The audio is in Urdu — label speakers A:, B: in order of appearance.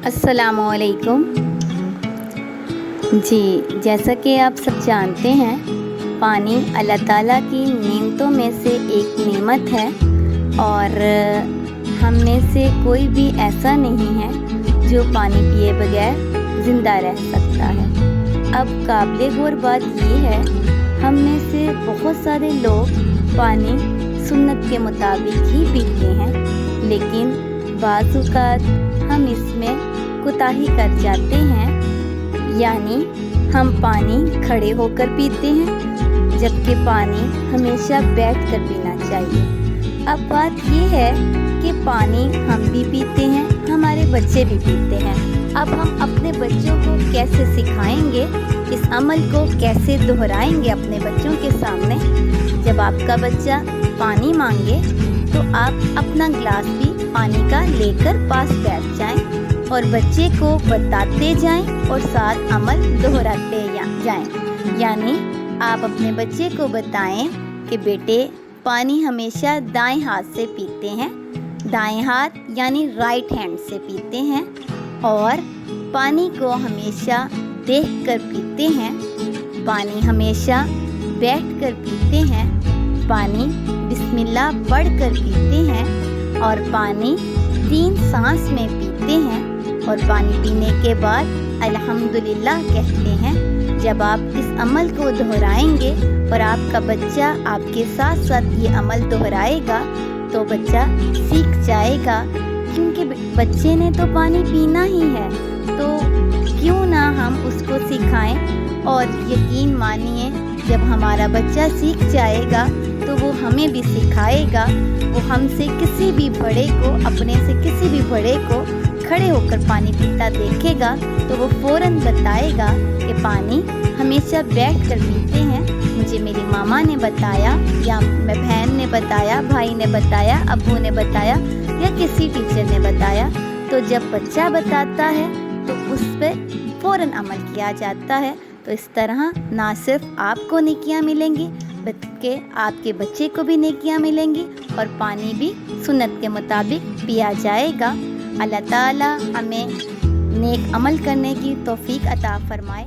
A: السلام علیکم جی، جیسا کہ آپ سب جانتے ہیں، پانی اللہ تعالیٰ کی نعمتوں میں سے ایک نعمت ہے اور ہم میں سے کوئی بھی ایسا نہیں ہے جو پانی پیے بغیر زندہ رہ سکتا ہے۔ اب قابل غور بات یہ ہے، ہم میں سے بہت سارے لوگ پانی سنت کے مطابق ہی پیتے ہیں، لیکن بعض اوقات ہم اس میں کوتاہی کر جاتے ہیں، یعنی ہم پانی کھڑے ہو کر پیتے ہیں جبکہ پانی ہمیشہ بیٹھ کر پینا چاہیے۔ اب بات یہ ہے کہ پانی ہم بھی پیتے ہیں، ہمارے بچے بھی پیتے ہیں۔ اب ہم اپنے بچوں کو کیسے سکھائیں گے، اس عمل کو کیسے دہرائیں گے اپنے بچوں کے سامنے؟ جب آپ کا بچہ پانی مانگے تو آپ اپنا گلاس بھی پانی کا لے کر پاس بیٹھ جائیں اور بچے کو بتاتے جائیں اور ساتھ عمل دہراتے جائیں۔ یعنی آپ اپنے بچے کو بتائیں کہ بیٹے، پانی ہمیشہ دائیں ہاتھ سے پیتے ہیں، دائیں ہاتھ یعنی رائٹ ہینڈ سے پیتے ہیں، اور پانی کو ہمیشہ دیکھ کر پیتے ہیں، پانی ہمیشہ بیٹھ کر پیتے ہیں، پانی بسم اللہ پڑھ کر پیتے ہیں، اور پانی 3 سانس میں پیتے ہیں، اور پانی پینے کے بعد الحمدللہ کہتے ہیں۔ جب آپ اس عمل کو دہرائیں گے اور آپ کا بچہ آپ کے ساتھ ساتھ یہ عمل دہرائے گا تو بچہ سیکھ جائے گا، کیونکہ بچے نے تو پانی پینا ہی ہے، تو کیوں نہ ہم اس کو سکھائیں۔ اور یقین مانیے، جب ہمارا بچہ سیکھ جائے گا تو وہ ہمیں بھی سکھائے گا۔ وہ ہم سے کسی بھی بڑے کو، اپنے سے کسی بھی بڑے کو کھڑے ہو کر پانی پیتا دیکھے گا تو وہ فوراً بتائے گا کہ پانی ہمیشہ بیٹھ کر پیتے ہیں، مجھے میری ماما نے بتایا، یا بہن نے بتایا، بھائی نے بتایا، ابو نے بتایا، یا کسی ٹیچر نے بتایا۔ تو جب بچہ بتاتا ہے تو اس پہ فوراً عمل کیا جاتا ہے۔ تو اس طرح نہ صرف آپ کو نیکیاں ملیں گی بلکہ آپ کے بچے کو بھی نیکیاں ملیں گی، اور پانی بھی سنت کے مطابق پیا جائے گا۔ اللہ تعالیٰ ہمیں نیک عمل کرنے کی توفیق عطا فرمائے۔